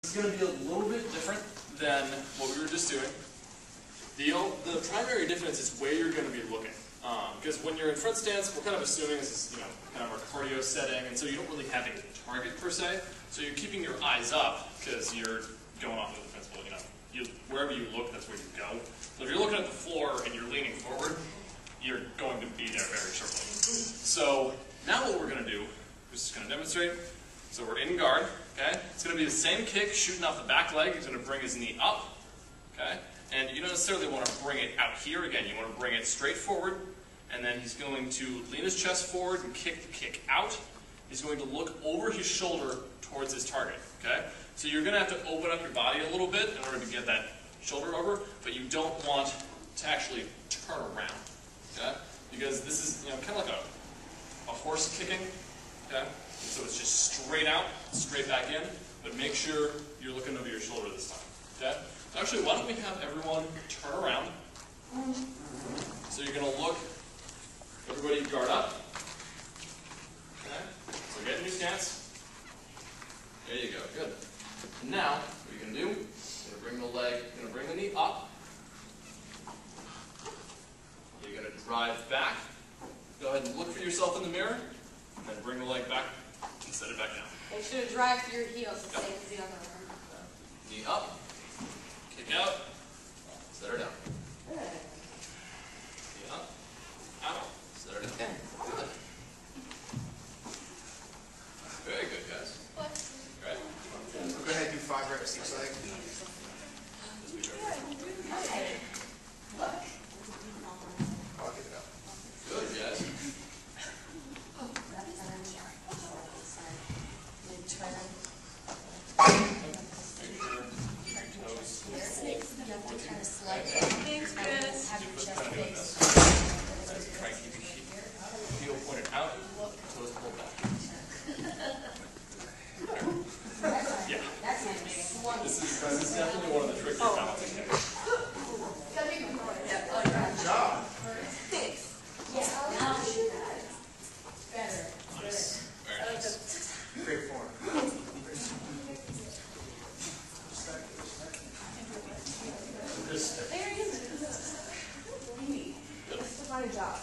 It's going to be a little bit different than what we were just doing. The primary difference is where you're going to be looking. Because when you're in front stance, we're kind of assuming this is kind of our cardio setting, and so you don't really have a target per se. So you're keeping your eyes up because you're going off of the principle, wherever you look, that's where you go. So if you're looking at the floor and you're leaning forward, you're going to be there very shortly. So now what we're going to do, we're just going to demonstrate. So we're in guard, okay? It's going to be the same kick, shooting off the back leg. He's going to bring his knee up, okay? And you don't necessarily want to bring it out here. Again, you want to bring it straight forward, and then he's going to lean his chest forward and kick the kick out. He's going to look over his shoulder towards his target, okay? So you're going to have to open up your body a little bit in order to get that shoulder over, but you don't want to actually turn around, okay? Because this is kind of like a horse kicking, okay? And so it's just straight out, straight back in, but make sure you're looking over your shoulder this time, okay? So actually, why don't we have everyone turn around? So you're going to look, everybody guard up, okay? So get in your stance. There you go, good. And now, what you're going to do, you're going to bring the leg, you're going to bring the knee up. You're going to drive back. Go ahead and look for yourself in the mirror, and then bring the leg back and set it back down. Make sure to drive through your heels the same as the other one. Knee up, kick out, set her down. Good. Knee up, out, set her down. Good. Very good, guys. Right. So go ahead and do 5 reps each leg. I'll get it up. Good, guys. Thanks, Chris. Try and keep your heel pointed out, toes pulled back. Yeah. This is definitely one of the trickier balancing techniques. Good job. Nice. Very nice. Great form. There he is. It's a funny job.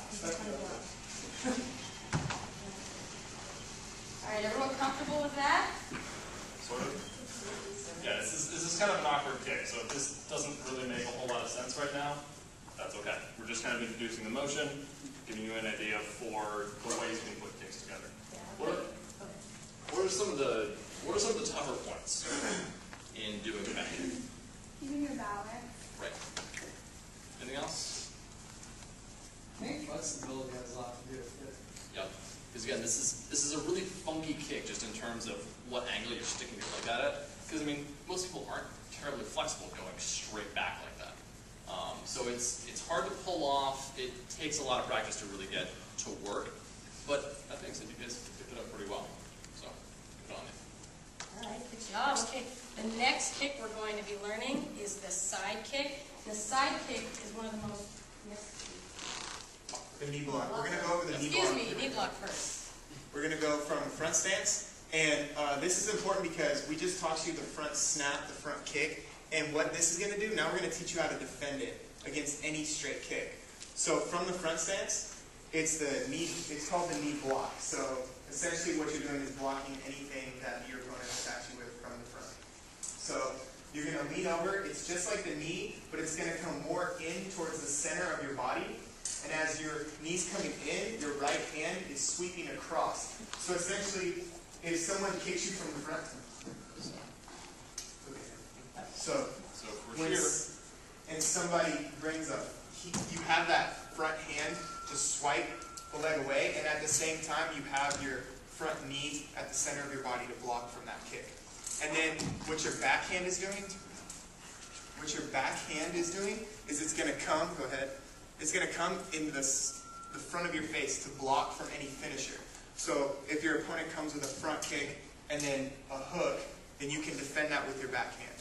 Alright, everyone comfortable with that? Sort of. Yeah, this is kind of an awkward kick, so if this doesn't really make a whole lot of sense right now, that's okay. We're just kind of introducing the motion, giving you an idea for the ways we can put kicks together. What are some of the tougher points in doing a back kick? Keeping your balance. Right. Anything else? I think flexibility has a lot to do with it. Yep. Because again, this is a really funky kick just in terms of what angle you're sticking your leg at it. Because I mean, most people aren't terribly flexible going straight back like that. So it's hard to pull off. It takes a lot of practice to really get to work. But I think that you guys picked it up pretty well. So good on you. Alright, good job. Okay, the next kick we're going to be learning is the side kick. The side kick is one of the most... The knee block. We're going to go over the knee block. Excuse me, knee block first. We're going to go from front stance. And this is important because we just taught you the front snap, the front kick. And what this is going to do, now we're going to teach you how to defend it against any straight kick. So from the front stance, it's called the knee block. So essentially what you're doing is blocking anything that your opponent attacks you with from the front. So you're going to lean over. It's just like the knee, but it's going to come more in towards the center of your body. And as your knee's coming in, your right hand is sweeping across. So essentially, if someone kicks you from the front, so we're here. And somebody brings up, you have that front hand to swipe the leg away, and at the same time, you have your front knee at the center of your body to block from that kick. And then what your backhand is doing, is it's going to come, go ahead, it's going to come in the front of your face to block from any finisher. So if your opponent comes with a front kick and then a hook, then you can defend that with your backhand.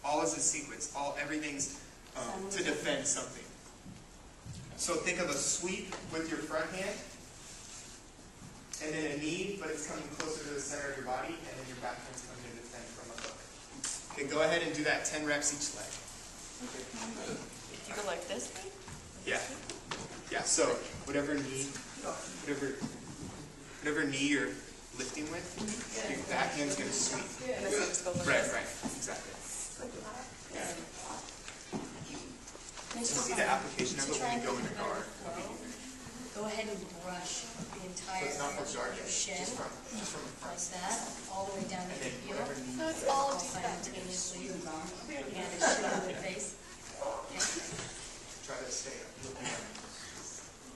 All is a sequence. Everything's to defend something. So think of a sweep with your front hand, and then a knee, but it's coming closer to the center of your body, and then your back hand's coming to defend from a hook. Then go ahead and do that 10 reps each leg. You go like this? Yeah. Yeah, so whatever knee you're lifting with, your backhand's going to sweep. And this one just goes like Right, this? right, exactly. Yeah. Then So see the application of it when you go into guard. Go ahead and brush the entire So it's not for guard, your it's shin, just from the front. like that, all the way down to And the then heel. whatever knee. So it's all simultaneously. And it's showing the face. Okay. Try to stay up.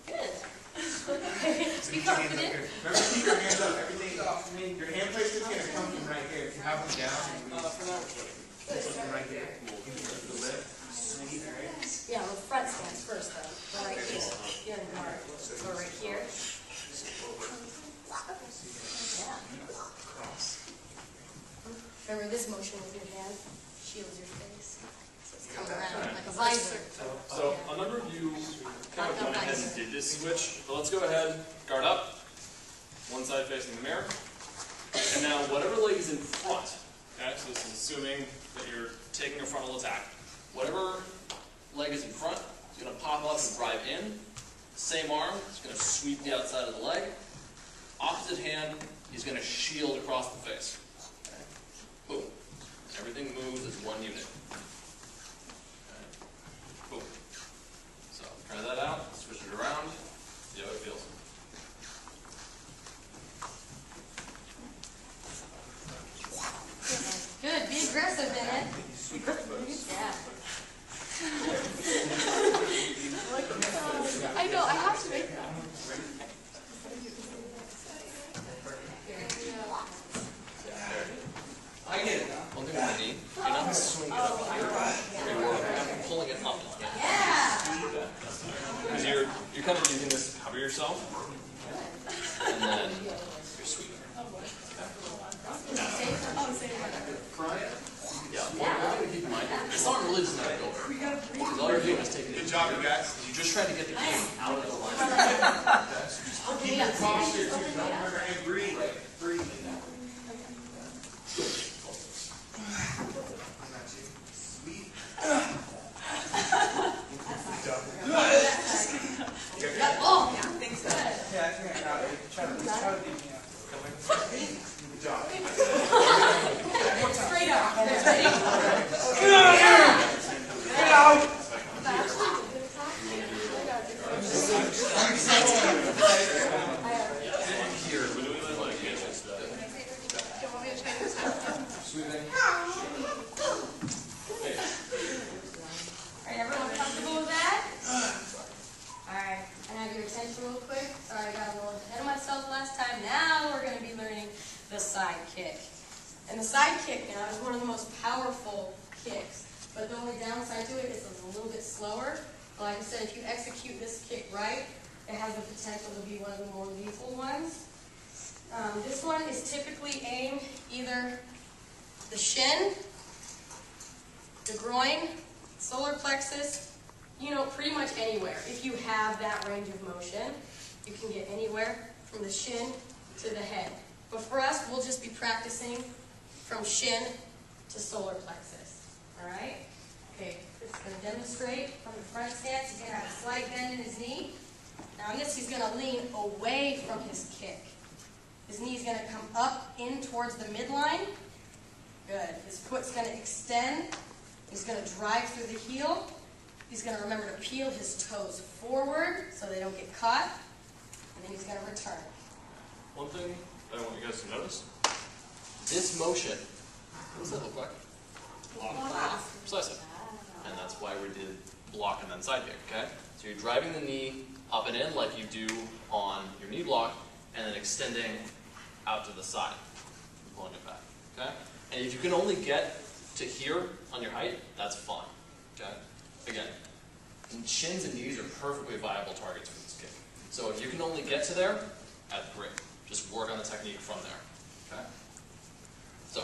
Good. So Be keep your hands up confident. here. Remember, keep your hands up. Everything. Your hand placement's going to come from right here. If you have them down, from right here. The lift. Sweep, right? Yeah, well, front stance first, though. Go right here. You're in guard. Go right here. Yeah. Cross. Remember, this motion with your hand shields your face. So it's coming around like a visor. So a number of you kind of went ahead and did this switch, but let's go ahead, guard up, one side facing the mirror, and now whatever leg is in front, okay, so this is assuming that you're taking a frontal attack, whatever leg is in front is going to pop up and drive in, same arm is going to sweep the outside of the leg, opposite hand is going to shield across the face. Okay. Boom. Everything moves as one unit. Boom. So try that out, switch it around, see how it feels. Good. Be aggressive in it. Yeah. I know, I have to make that. I get it. One thing with the knee, you're not swinging it up here, you're pulling it up. Yeah. Because you're kind of using this to cover yourself, and then you're sweeping. Front. Yeah, one thing to keep in mind, this arm really doesn't have to go over. Because all you're doing is taking it. Good job, you guys. You're just trying to get the kick out of the line. Keep your posture too. Don't remember and breathe. Breathe. Sweep. Oh, Yeah, I think I got it. Try to beat me up. Good job. straight up. Ready? Get out! Here, we're doing the leg hitches. Sweeping. Alright, everyone comfortable with that? Alright, and have your attention real quick. Sorry, I got a little ahead of myself last time. Now we're going to be learning the side kick. And the side kick now is one of the most powerful kicks. But the only downside to it is it's a little bit slower. But like I said, if you execute this kick right, it has the potential to be one of the more lethal ones. This one is typically aimed either the shin, the groin, solar plexus, pretty much anywhere. If you have that range of motion, you can get anywhere from the shin to the head. But for us, we'll just be practicing from shin to solar plexus. All right? Okay, this is going to demonstrate from the front stance. He's going to have a slight bend in his knee. Now in this, he's going to lean away from his kick. His knee's going to come up in towards the midline. Good. His foot's going to extend. He's going to drive through the heel. He's going to remember to peel his toes forward so they don't get caught. And then he's going to return. One thing I want you guys to notice, this motion, what does that look like? Block. Precisely. And that's why we did block and then side kick, okay? So you're driving the knee up and in like you do on your knee block, and then extending out to the side, pulling it back, okay? And if you can only get to here on your height, that's fine, okay? Again, shins and knees are perfectly viable targets for this kick. So if you can only get to there, that's great. Just work on the technique from there, okay? So,